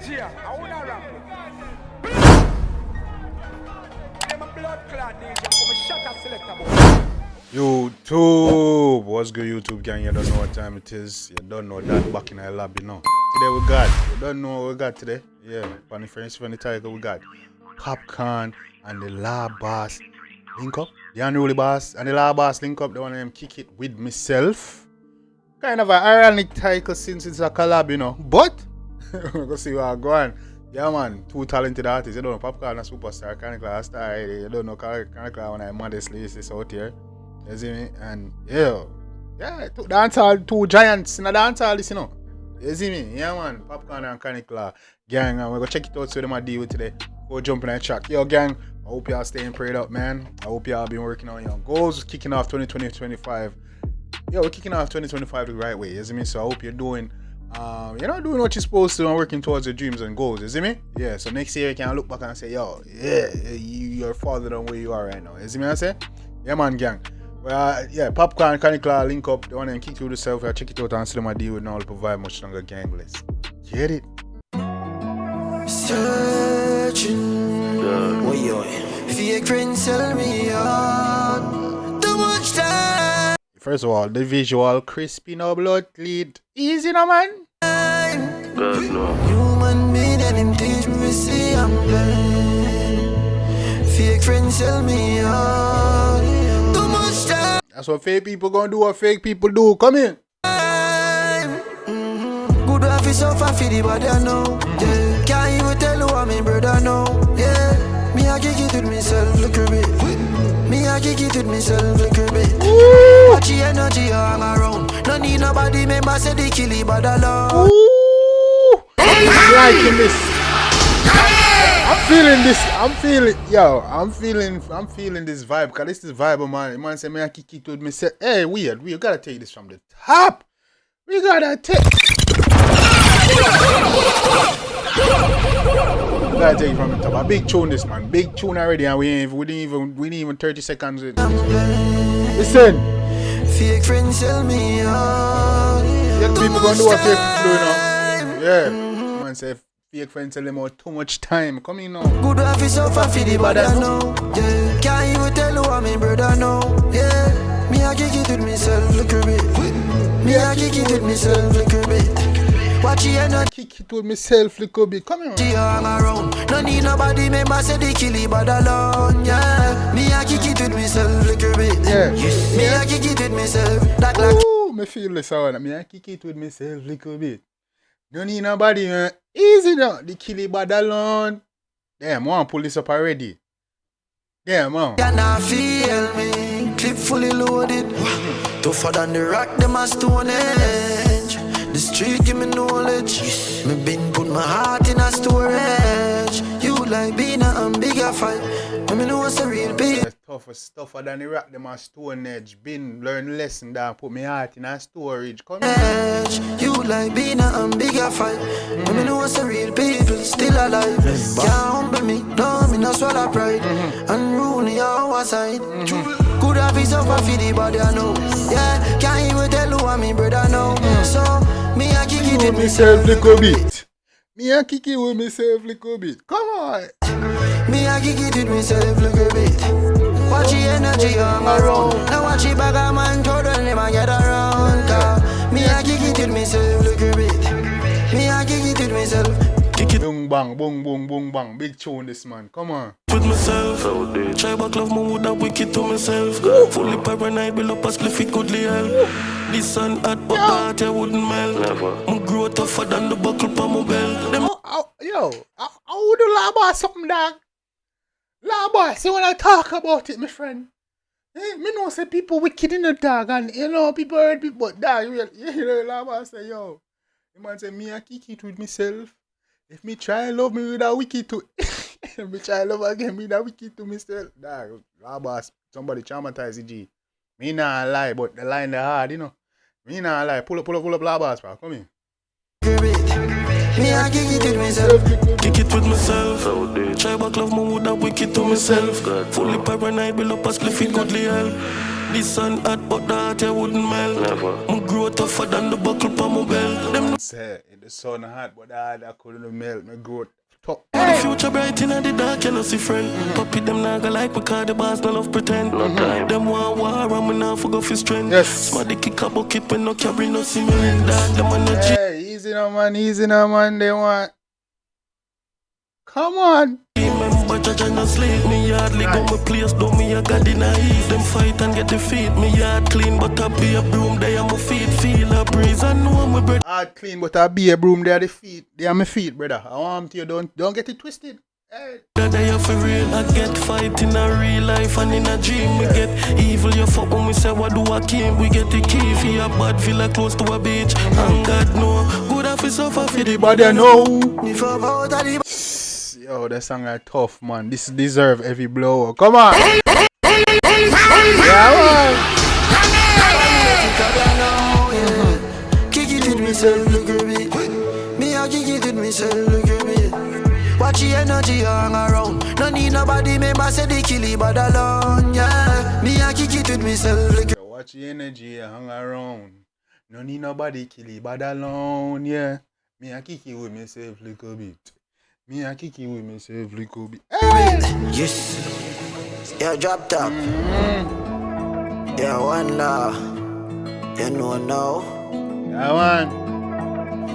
DJ, I wanna rap. I'm a blood clot DJ, I'm a shutter selector boy. YouTube, what's good YouTube gang? You don't know what time it is. You don't know that back in our lab, you know. Today we got, you don't know what we got today. Yeah, funny friends, funny title we got. Popcaan and the Lab Boss link up. The unruly boss and the Lab Boss link up. They want them kick it with myself. Kind of an ironic title since it's a collab, you know. But we're gonna see where I go on. Yeah man, two talented artists. You don't know Popcaan a superstar, 𝐑𝐂𝐂𝐓𝐈𝐎𝐍 star. You don't know 𝐑𝐂𝐂𝐓𝐿 when I modestly is out here. You see me? And yeah, two dancehall, two giants in a dancehall, this, you know. You see me? Yeah man, Popcaan and 𝐑𝐂𝐂𝐓𝐿 gang, and we're gonna check it out so them deal with today. Go jump in that track. Yo gang, I hope y'all staying prayed up, man. I hope y'all been working on your goals, kicking off 2020-25. Yo, we're kicking off 2025 the right way, you see me? So I hope you're doing you're not doing what you're supposed to and working towards your dreams and goals, you see me? Yeah, so next year you can look back and say, yo, yeah, you're farther than where you are right now. You see me I say? Yeah man gang. Well, yeah, Popcaan and 𝐑𝐂𝐂𝐓𝐿 link up. The one and kick through the self. Check it out and see them deal with now to provide much longer gang list. Get it? Searching, where you at? Fake friends tell me on too much time. First of all, the visual crispy, no blood lead. Easy no man. God no. Human being and him teach me see I'm blind. Fake friends tell me on too much time. That's what fake people gonna do. What fake people do. Come in. Good office of a fiddy, but I know. Yeah. Can't even tell who I'm in, brother. No. Yeah. Me I kick it with myself, look a bit. Me I kick it with myself, look a bit. Watch the energy hang around. No need nobody, member say the kill it, but alone. Ooh, I'm liking this. I'm feeling this. I'm feeling this vibe. Cause this is vibe, man. The man say me I kick it with myself. Hey, weird. We gotta take this from the top. We gotta take it from the top. A big tune this man. Big tune already and we didn't even 30 seconds in. Listen. Fake friends tell me Yeah, people gonna do what fake people do, you know. Yeah. Man say fake friends tell them out too much time. Come in now. Good office of a fiddy, but I know. Yeah. Can't even tell who I'm in, brother. No. Yeah. Me I kick it with myself, look a bit. Me I kick it with myself, look a bit. Watch the energy. Kick it with myself, little bit. Come on. Hang around. No need nobody, member say the kill it, but alone. Yeah. Me I kick it with myself, look a bit. Yeah. Me I kick it with myself. That ooh, me feel the sound. Me I kick it with myself, little bit. Don't need nobody, man. Easy now. The kill it, but alone. Damn, I want to pull this up already. Damn, man. You not feel me. Clip fully loaded. Tougher than the rock, them a stone edge. The street give me knowledge. Me been put my heart in a storage. You like being a bigger fight. Me know what's a real beat. Tougher than the rock, them a stone edge. Been learn lesson that put my heart in a storage. Come on. You like being a bigger fight. Me know what's a real people still alive. Can't humble me, no me no swallow pride. Unruly our side. Good office of a fiddy, but I know. Yeah, can't even tell who I'm in, brother. No. So me I kick it with myself, little bit. Me I kick it with myself, little bit. Come on. Me I kick it with myself, little bit. Watch the energy hang around. Now watch the bag of man throw them never get around. Me I kick it with myself, little bit. Me I kick it with myself. Kick it. Boom bang, boom boom boom bang. Big tune this man. Come on. With myself, try back love, man, would have wicked to myself. Fully paranoid, build up a spliff it goodly hell. This sun hot, but that I wouldn't melt. I grow tougher than the buckle pa my belt. Yo, I would do La Boss something, dog. La Boss, you wanna talk about it, my friend? Me know say people wicked in the dog, and you know people hurt people, but dog, you know La Boss say, yo, the man say me I kick it with myself. If me try love me with a wicked too. If me try love again with a wicked to myself. Dog, La Boss, somebody traumatized the G. Me not lie, but the line the hard, you know. Me not lie. Pull up La Boss, pal. Come in. Me I kick it with myself. Kick it with myself. Try back love, man, would have wicked to myself. Fully paranoid, build up a spliff it goodly hell. This sun hot, but that I wouldn't melt. I grow tougher than the buckle pa my belt. Them say, the sun hot, but I couldn't melt my growth. The future bright in the dark, you know, see friend. Puppy them not go like because the boss no love pretend. Them want war and me not forgo for strength. Yes. Smarty kick a bucket when no carry no cement. That them on the Hey, easy now, man, they want. Come on. Remember judge and not sleep. Me hardly go my place, do me a god in a heat. Them fight and get defeat. Me yard clean, but I be a broom there on my feet. Feel a breeze, I know my breath. Hard clean, but I be a broom there the feet. They are my feet, brother. I want you don't get it twisted. Hey. They are for real. I get fight in a real life and in a dream. We get evil, you fuck when we say what do I came. We get the key for your bad villa close to a beach. And God know, good officer for the But I know. If I'm out of the Yo, that song are tough, man. This deserve every blow. Come on. Yeah, man. Kick it with myself, look at me. Me, I kick it with myself, look at me. Watch the energy hang around. No need nobody, member say the kill it, but alone, yeah. Me, I kick it with myself, look at me. Watch the energy hang around. No need nobody kill it, but alone, yeah. Me, I kick it with myself, little bit. Me, I kick it with myself, little bit. Hey! Yes. Yeah, drop top. Yeah, wonder. You know now. Yeah, man.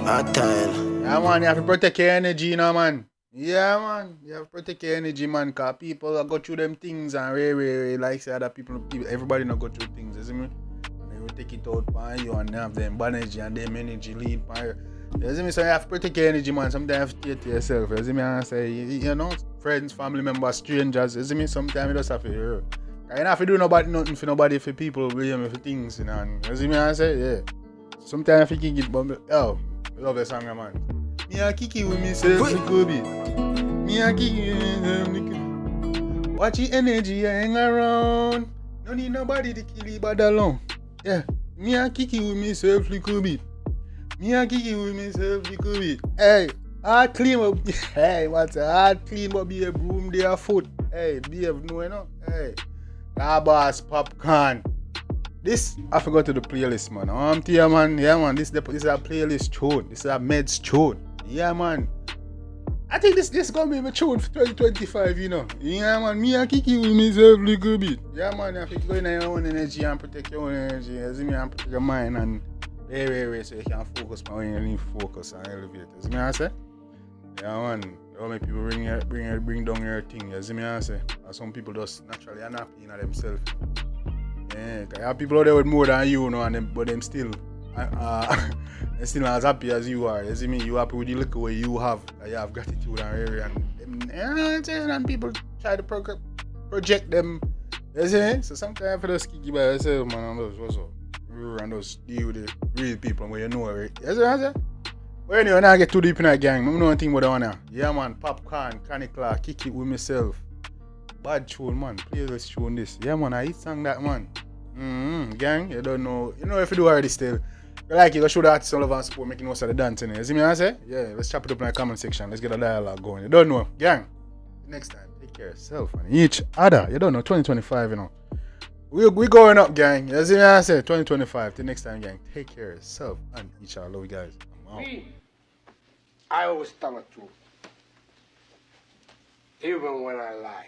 Hot tile. Yeah, man, you have to protect your energy, you know, man. Yeah, man. You have to protect your energy, man, because people go through them things and really like say other people, everybody not go through things, you see me? They will take it out by you and they have them energy and them energy lead by you. You see me? So you have to protect your energy, man. Sometimes you have to stay to yourself. You see me? I say, you know, friends, family members, strangers. You see me? Sometimes you just have to hear. You don't have to do nothing for nobody, for people, blame me for things, you know. And you see me? I say, yeah. Sometimes you have to kick it, but yo, I love the song, man. Me a kick it with myself, little bit. Me a kick it with myself, little bit. Watch the energy hang around. No need nobody to kill you, but alone. Yeah. Me a kick it with myself, little bit. Me a kick it with myself, little bit. Hey, hard clean, but hey, what's a hard clean, but be a broom there foot. Hey, behave, no, you know. Hey, that boss Popcaan. This I forgot to the playlist, man. I'm here, man. Yeah, man. This is a playlist tune. This is a meds tune. Yeah, man. I think this gonna be my tune for 2025, you know. Yeah, man. Me a kick it with myself, little bit. Yeah, man. You have to go in your own energy and protect your own energy. You see me? And protect your mind and very, so you can focus on when you need focus and elevate. You see me? I say. Yeah, man. Don't make people bring down your thing. You see me? I say. And some people just naturally unhappy in themselves. Yeah, cause you have people out there with more than you know, and but them still, they're still not as happy as you are. You see me? You happy with the little way you have. You have gratitude and people try to project them. You see me? So sometimes for just kick you by yourself, man, and those what's up, and just deal with the real people where you know it. You see what I say? But anyway, when I get too deep in that gang, I don't know anything about that one now. Yeah, man, Popcaan, 𝐑𝐂𝐂𝐓𝐈𝐎𝐍, kick it with myself. Bad tune, man. Play this tune this. Yeah, man, I hit song that, man. Gang, you don't know. You know if you do already still. You like it, go show the artist all over and support making most of the dancing. You see me, I say? Yeah, let's chop it up in the comment section. Let's get a dialogue going. You don't know. Gang, next time, take care of yourself and each other. You don't know, 2025, you know. We going up, gang. You see me, I say? 2025. Till next time, gang. Take care of yourself and each other. Love you guys. I'm out. Me, I always tell the truth. Even when I lie.